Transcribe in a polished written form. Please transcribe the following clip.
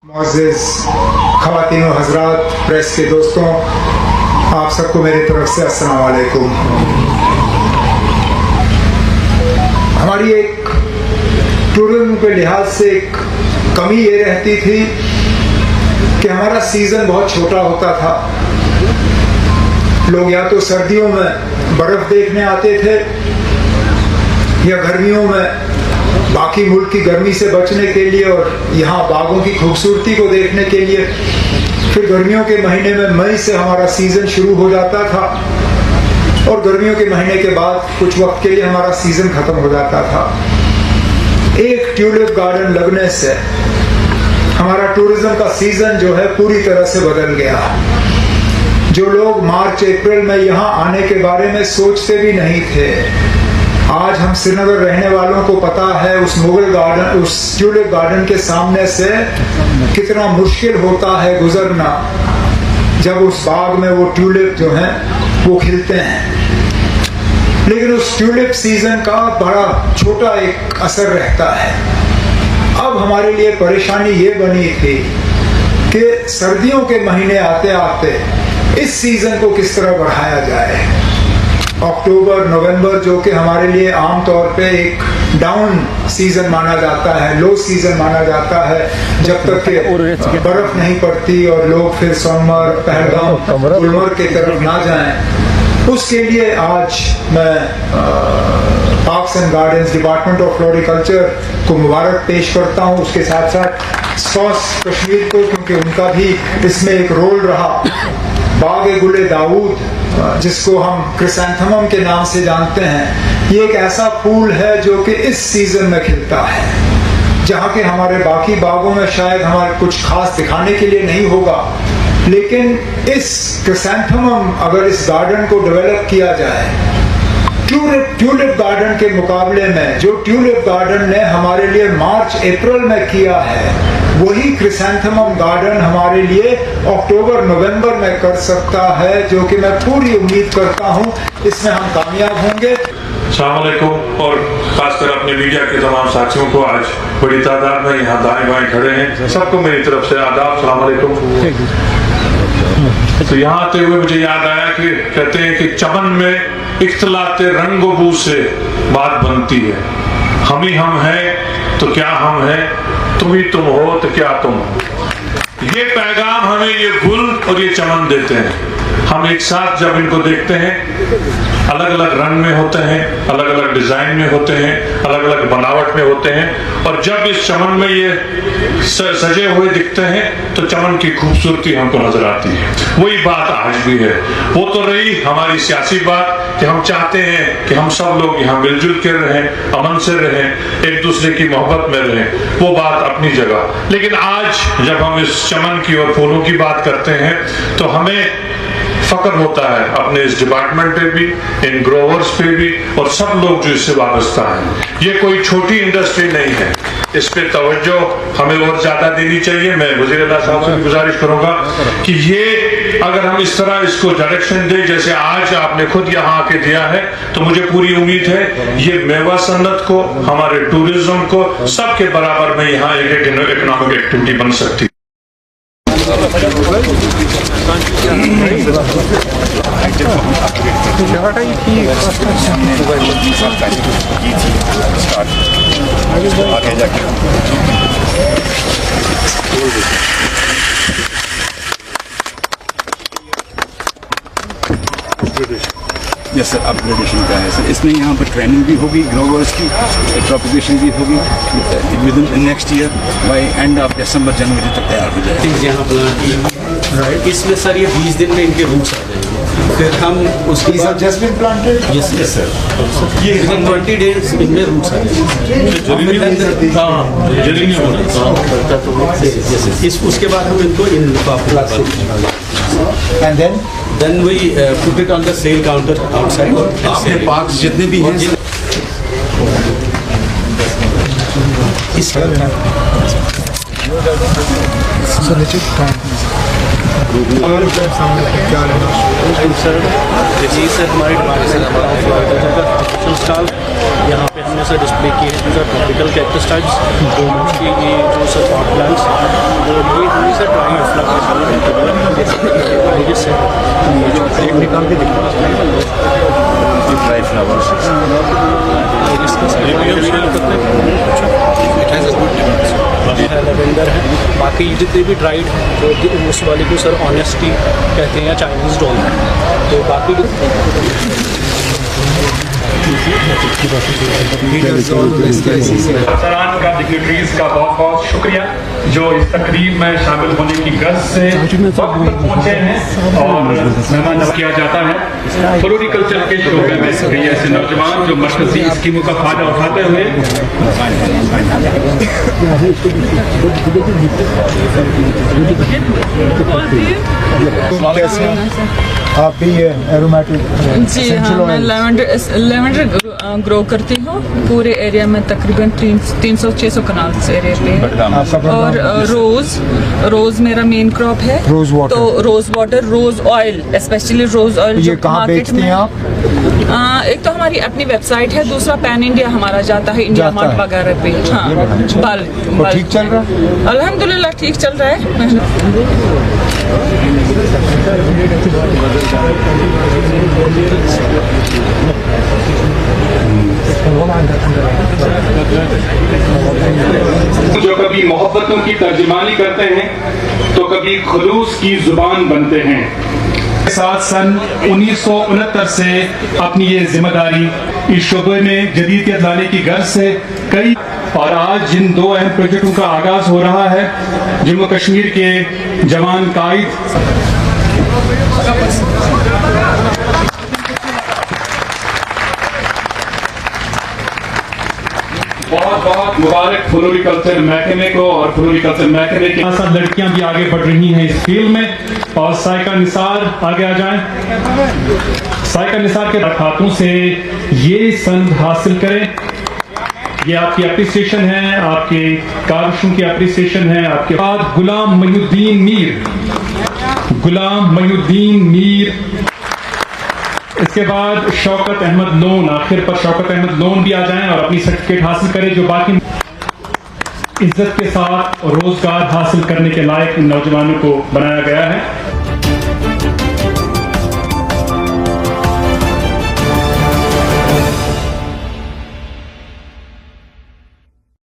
मुअज़्ज़िज़ ख़वातीन व हज़रात, प्रेस के दोस्तों, आप सबको मेरी तरफ से अस्सलाम वालेकुम। हमारी एक टूरिज्म के लिहाज से एक कमी ये रहती थी कि हमारा सीज़न बहुत छोटा होता था। लोग या तो सर्दियों में बर्फ़ देखने आते थे या गर्मियों में बाकी मुल्क की गर्मी से बचने के लिए और यहाँ बागों की खूबसूरती को देखने के लिए। फिर गर्मियों के महीने में मई से हमारा सीज़न शुरू हो जाता था और गर्मियों के महीने के बाद कुछ वक्त के लिए हमारा सीज़न ख़त्म हो जाता था। एक ट्यूलिप गार्डन लगने से हमारा टूरिज्म का सीज़न जो है पूरी तरह से बदल गया। जो लोग मार्च अप्रैल में यहाँ आने के बारे में सोचते भी नहीं थे, आज हम श्रीनगर रहने वालों को पता है उस मुगल गार्डन, उस ट्यूलिप गार्डन के सामने से कितना मुश्किल होता है गुजरना जब उस बाग में वो ट्यूलिप जो हैं वो खिलते हैं। लेकिन उस ट्यूलिप सीजन का बड़ा छोटा एक असर रहता है। अब हमारे लिए परेशानी ये बनी थी कि सर्दियों के महीने आते आते इस सीजन को किस तरह बढ़ाया जाए। अक्टूबर नवंबर जो कि हमारे लिए आम तौर पे एक डाउन सीजन माना जाता है, लो सीजन माना जाता है, जब तक कि बर्फ नहीं पड़ती और लोग फिर सोमवार पहलगाम गुलमर्ग की तरफ ना जाएं। उसके लिए आज मैं parks and gardens department of floriculture को मुबारक पेश करता हूँ। उसके साथ साथ सॉस कश्मीर को, क्योंकि उनका भी इसमें एक रोल रहा। बाग गुले दाऊद, जिसको हम क्रिसैंथेमम के नाम से जानते हैं, ये एक ऐसा फूल है जो कि इस सीजन में खिलता है, जहाँ के हमारे बाकी बागों में शायद हमारे कुछ खास दिखाने के लिए नहीं होगा। लेकिन इस क्रिसैंथेमम अगर इस गार्डन को डेवलप किया जाए ट्यूलिप गार्डन के मुकाबले में, जो ट्यूलिप गार्डन ने हमारे लिए मार्च अप्रैल में किया है, वही क्रिसैंथेमम गार्डन हमारे लिए अक्टूबर नवंबर में कर सकता है, जो कि मैं पूरी उम्मीद करता हूँ इसमें हम कामयाब होंगे। अस्सलाम वालेकुम, और खासकर अपने मीडिया के तमाम साथियों को, आज बड़ी तादाद में यहाँ दाएं बाएं खड़े हैं, सबको मेरी तरफ से आदाब, अस्सलाम वालेकुम। तो यहाँ आते हुए मुझे याद आया कि कहते हैं कि चमन में इख्तलाते रंगो बू से बात बनती है। हम ही हम हैं तो क्या हम हैं, तुम ही तुम हो तो क्या तुम हो। ये पैगाम हमें ये गुल और ये चमन देते हैं। हम एक साथ जब इनको देखते हैं, अलग अलग रंग में होते हैं, अलग अलग डिजाइन में होते हैं, अलग अलग बनावट में होते हैं, और जब इस चमन में ये सजे हुए दिखते हैं तो चमन की खूबसूरती हमको नजर आती है। वही बात आज भी है। वो तो रही हमारी सियासी बात कि हम चाहते हैं कि हम सब लोग यहाँ मिलजुल कर रहें, अमन से रहें, एक दूसरे की मोहब्बत में रहें, वो बात अपनी जगह। लेकिन आज जब हम इस चमन की और फूलों की बात करते हैं तो हमें फक्र होता है अपने इस डिपार्टमेंट पे भी, इन ग्रोवर्स पे भी, और सब लोग जो इससे वाबस्ता हैं। ये कोई छोटी इंडस्ट्री नहीं है, इस पे तवज्जो हमें और ज्यादा देनी चाहिए। मैं वज़ीर आला साहब से भी गुजारिश करूंगा कि ये अगर हम इस तरह इसको डायरेक्शन दें जैसे आज आपने खुद यहाँ आके दिया है, तो मुझे पूरी उम्मीद है ये मेवा सन्नत को, हमारे टूरिज्म को, सबके बराबर में यहाँ एक इकोनॉमिक एक्टिविटी बन सकती है। यस सर, अपग्रेडेशन का है सर। इसमें यहाँ पर ट्रेनिंग भी होगी, ग्रोवर्स की प्रोपगेशन भी होगी। Within next year by end of December जनवरी तक तैयार हो जाएगा। यहाँ प्लांट इसमें सर ये 20 दिन में इनके रूट्स आ जाएंगे। फिर हम उसके बाद just bean planted, yes sir, ये 20 डेज इनमें रूट्स आ जाएंगे। उसके बाद हम इनको in and then we put it on the sale counter outside. आपके पार्क्स जितने भी हैं इस और क्या लेना? सर जी सर हमारे स्टॉल यहाँ पे हमने सर डिस्प्ले किए हैं सर ट्रॉपिकल कैक्टस टाइप्स की ये जो सर पॉट प्लांट्स और ये हमने सर ड्राई फ्लावर्स निकाल के दिखा ड्राई फ्लावर्स लेवेंडर है। बाकी जितने भी ड्राइड जो उस वाले को सर ऑनेस्टी कहते हैं या चाइनीज़ डॉल तो बाकी सरान का डिग्निटरीज का बहुत बहुत शुक्रिया जो इस तकरीब में शामिल होने की गर्ज से वक्त पर पहुंचे हैं और मेहमान किया जाता है। फ्लोरिकल्चर के शोबे में कई ऐसे नौजवान जो मरकजी स्कीमों का फायदा उठाते हुए आप भी ये एरोमेटिक जी हाँ, मैं लेवेंडर ग्रो करती हूँ पूरे एरिया में तकरीबन 300-600 कनाल्स एरिया पे है। और रोज मेरा मेन क्रॉप है। Rose water. तो rose water, rose oil, specially rose oil ये कहाँ बेचती हैं आप? एक तो हमारी अपनी वेबसाइट है, दूसरा पैन इंडिया हमारा जाता है इंडिया मार्ट वगैरह पे। हाँ, वो ठीक चल रहा है? अल्हम्दुलिल्लाह ठीक चल रहा है। जो कभी मोहब्बतों की तर्जुमानी करते हैं तो कभी खुलूस की जुबान बनते हैं। साथ सन 1969 से अपनी ये जिम्मेदारी इस शोबे में जदीदियत लाने की गर्ज से कई और आज जिन दो अहम प्रोजेक्टों का आगाज हो रहा है, जम्मू कश्मीर के जवान कायद बहुत बहुत मुबारक फ्लोरिकल्चर महकमे को और फ्लोरिकल्चर महकमे के साथ लड़कियां भी आगे बढ़ रही हैं इस फील्ड में। और साइका निसार आगे आ जाएं। साइका निसार के हाथों से ये संद हासिल करें। ये आपकी अप्रिसिएशन है, आपके काविशों की अप्रिसिएशन है। आपके बाद गुलाम महीउद्दीन मीर, इसके बाद शौकत अहमद लोन। आखिर पर शौकत अहमद लोन भी आ जाएं और अपनी सर्टिफिकेट हासिल करें जो बाकी इज्जत के साथ रोजगार हासिल करने के लायक इन नौजवानों को बनाया गया है।